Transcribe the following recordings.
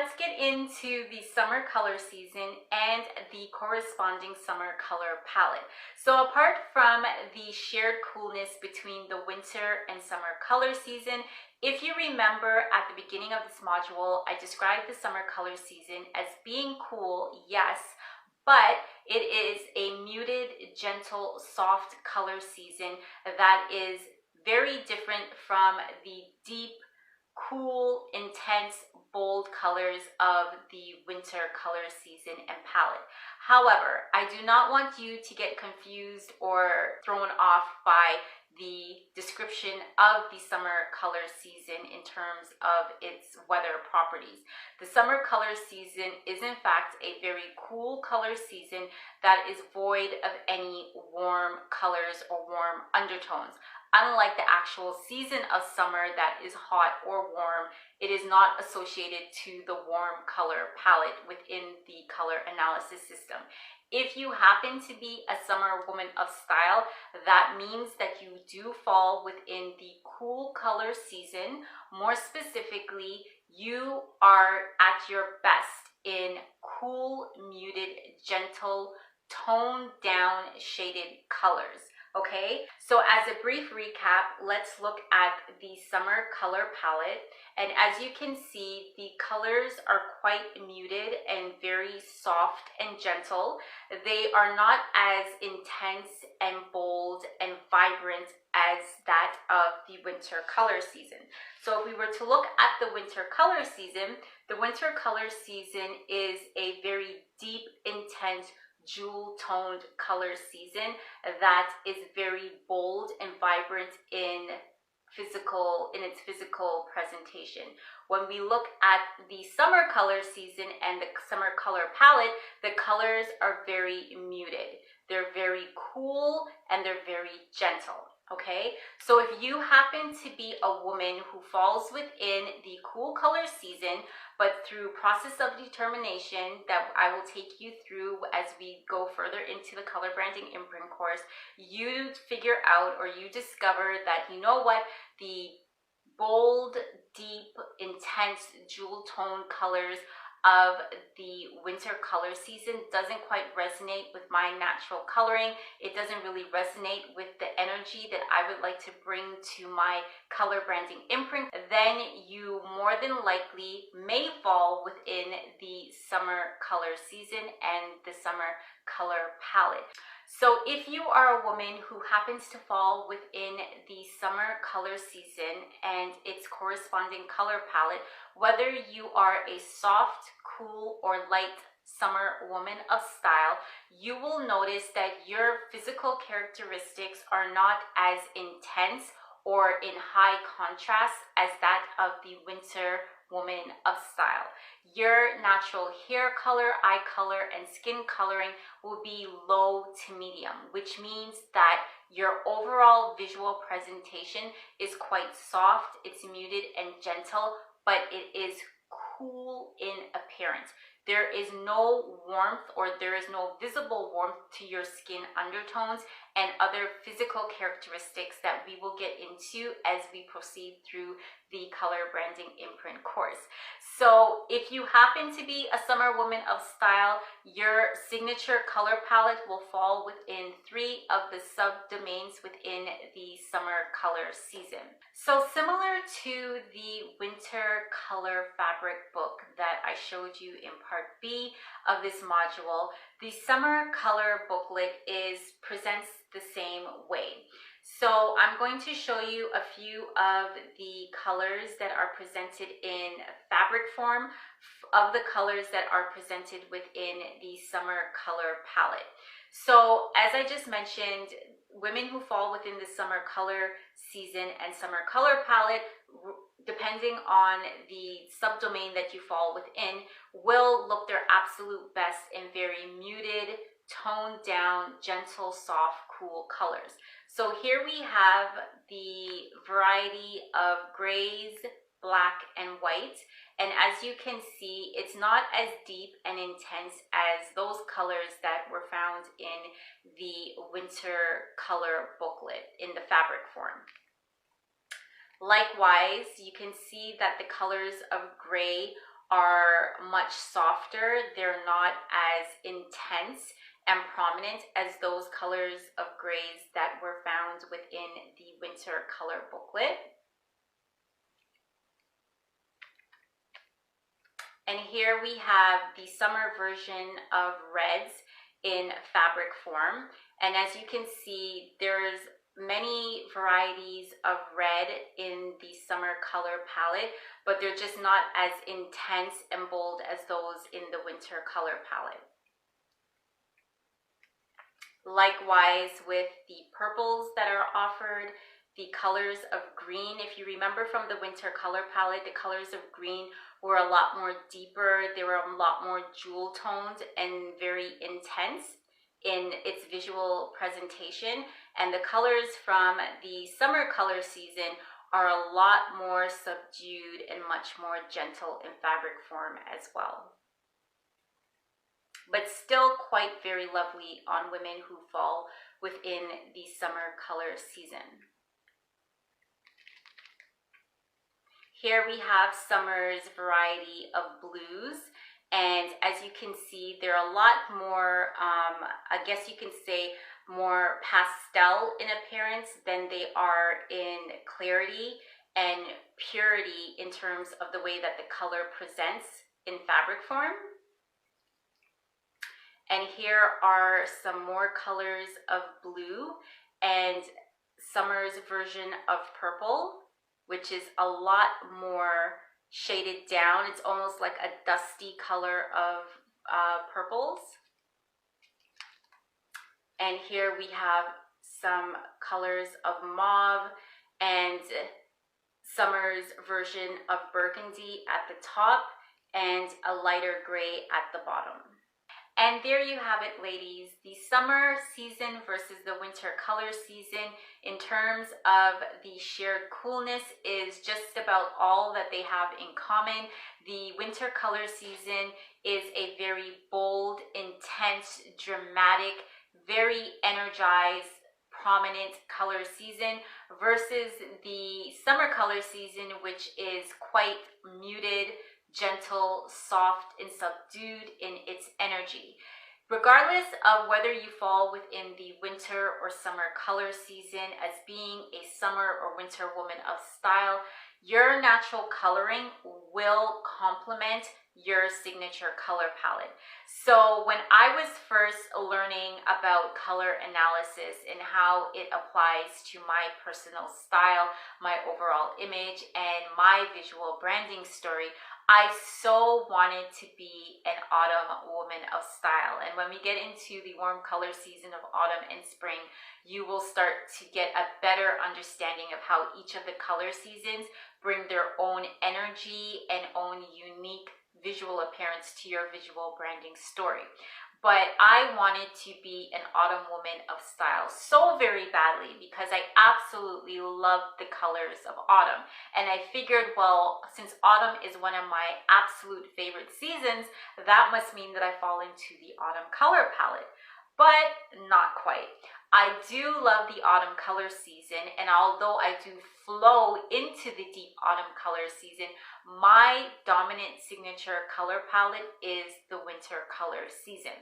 let's get into the summer color season and the corresponding summer color palette. So apart from the shared coolness between the winter and summer color season, if you remember at the beginning of this module, I described the summer color season as being cool, yes, but it is a muted, gentle, soft color season that is very different from the deep, cool, intense, bold colors of the winter color season and palette. However, I do not want you to get confused or thrown off by the description of the summer color season in terms of its weather properties. The summer color season is in fact a very cool color season that is void of any warm colors or warm undertones. Unlike the actual season of summer that is hot or warm, it is not associated to the warm color palette within the color analysis system. If you happen to be a summer woman of style, that means that you do fall within the cool color season. More specifically, you are at your best in cool, muted, gentle, toned down shaded colors. Okay, so as a brief recap, let's look at the summer color palette. And as you can see, the colors are quite muted and very soft and gentle. They are not as intense and bold and vibrant as that of the winter color season. So if we were to look at the winter color season, the winter color season is a very deep, intense, jewel-toned color season that is very bold and vibrant in its physical presentation. When we look at the summer color season and the summer color palette, the colors are very muted. They're very cool and they're very gentle. Okay, so if you happen to be a woman who falls within the cool color season, but through process of determination that I will take you through as we go further into the color branding imprint course, you figure out or you discover that, you know what, the bold, deep, intense, jewel tone colors of the winter color season doesn't quite resonate with my natural coloring. It doesn't really resonate with the energy that I would like to bring to my color branding imprint. Then you more than likely may fall within the summer color season and the summer color palette. So if you are a woman who happens to fall within the summer color season and its corresponding color palette, whether you are a soft, cool, or light summer woman of style, you will notice that your physical characteristics are not as intense or in high contrast as that of the winter woman of style. Your natural hair color, eye color, and skin coloring will be low to medium, which means that your overall visual presentation is quite soft, it's muted and gentle, but it is cool in appearance. There is no warmth or there is no visible warmth to your skin undertones and other physical characteristics that we will get into as we proceed through the color branding imprint course. So if you happen to be a summer woman of style, your signature color palette will fall within 3 of the subdomains within the summer color season. So similar to the winter color fabric book that I showed you in part B of this module, the summer color booklet presents the same way. So I'm going to show you a few of the colors that are presented in fabric form of the colors that are presented within the summer color palette. So as I just mentioned, women who fall within the summer color season and summer color palette, depending on the subdomain that you fall within, will look their absolute best in very muted, toned down, gentle, soft, cool colors. So here we have the variety of grays, black, and white. And as you can see, it's not as deep and intense as those colors that were found in the winter color booklet in the fabric form. Likewise, you can see that the colors of gray are much softer. They're not as intense and prominent as those colors of grays that were found within the winter color booklet. And here we have the summer version of reds in fabric form. And as you can see, there's many varieties of red in the summer color palette, but they're just not as intense and bold as those in the winter color palette. Likewise with the purples that are offered, the colors of green. If you remember from the winter color palette, the colors of green were a lot more deeper. They were a lot more jewel toned and very intense in its visual presentation. And the colors from the summer color season are a lot more subdued and much more gentle in fabric form as well, but still quite very lovely on women who fall within the summer color season. Here we have summer's variety of blues, and as you can see, they're a lot more, I guess you can say, more pastel in appearance than they are in clarity and purity in terms of the way that the color presents in fabric form. And here are some more colors of blue and summer's version of purple, which is a lot more shaded down. It's almost like a dusty color of purples. And here we have some colors of mauve and summer's version of burgundy at the top and a lighter gray at the bottom. And there you have it, ladies, the summer season versus the winter color season. In terms of the shared coolness is just about all that they have in common. The winter color season is a very bold, intense, dramatic, very energized, prominent color season versus the summer color season, which is quite muted, gentle, soft, and subdued in its energy. Regardless of whether you fall within the winter or summer color season, as being a summer or winter woman of style, your natural coloring will complement your signature color palette. So when I was first learning about color analysis and how it applies to my personal style, my overall image, and my visual branding story, I so wanted to be an autumn woman of style. And when we get into the warm color season of autumn and spring, you will start to get a better understanding of how each of the color seasons bring their own energy and own unique visual appearance to your visual branding story. But I wanted to be an autumn woman of style so very badly because I absolutely love the colors of autumn. And I figured, well, since autumn is one of my absolute favorite seasons, that must mean that I fall into the autumn color palette. But not quite. I do love the autumn color season, and although I do flow into the deep autumn color season, my dominant signature color palette is the winter color season.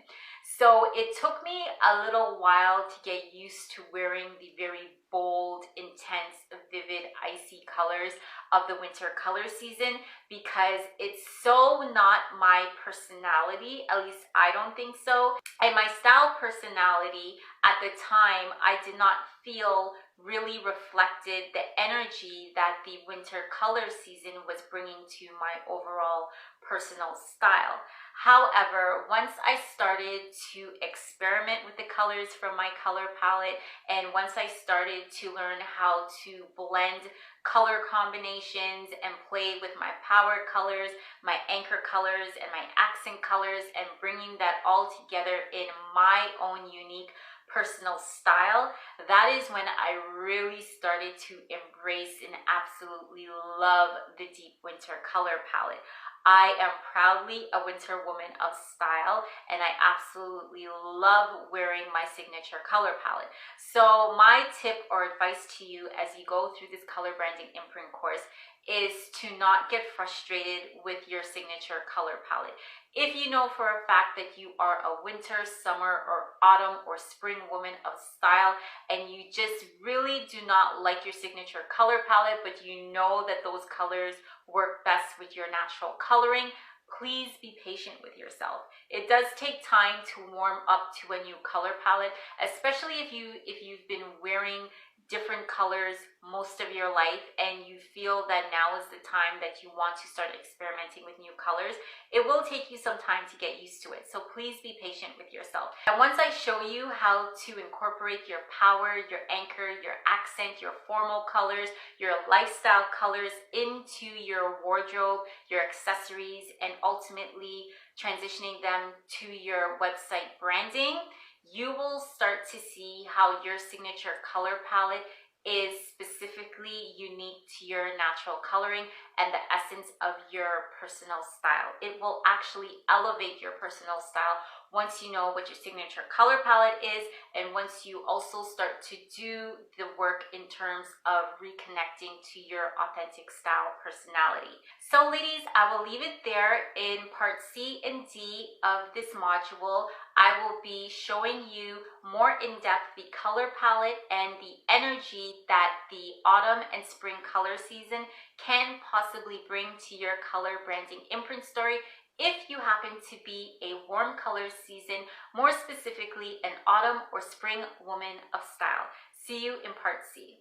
So it took me a little while to get used to wearing the very bold, intense, vivid, icy colors of the winter color season because it's so not my personality, at least I don't think so. And my style personality at the time, I did not feel really reflected the energy that the winter color season was bringing to my overall personal style. However, once I started to experiment with the colors from my color palette, and once I started to learn how to blend color combinations and play with my power colors, my anchor colors, and my accent colors, and bringing that all together in my own unique personal style, that is when I really started to embrace and absolutely love the deep winter color palette. I am proudly a winter woman of style, and I absolutely love wearing my signature color palette. So my tip or advice to you as you go through this color branding imprint course is to not get frustrated with your signature color palette. If you know for a fact that you are a winter, summer, or autumn or spring woman of style, and you just really do not like your signature color palette, but you know that those colors work best with your natural coloring, please be patient with yourself. It does take time to warm up to a new color palette, especially if you've been wearing different colors most of your life and you feel that now is the time that you want to start experimenting with new colors. It will take you some time to get used to it, so please be patient with yourself. And once I show you how to incorporate your power, your anchor, your accent, your formal colors, your lifestyle colors into your wardrobe, your accessories, and ultimately transitioning them to your website branding, you will start to see how your signature color palette is specifically unique to your natural coloring and the essence of your personal style. It will actually elevate your personal style once you know what your signature color palette is, and once you also start to do the work in terms of reconnecting to your authentic style personality. So ladies, I will leave it there. In part C and D of this module, I will be showing you more in depth the color palette and the energy that the autumn and spring color season can possibly bring to your color branding imprint story if you happen to be a warm color season, more specifically an autumn or spring woman of style. See you in part C.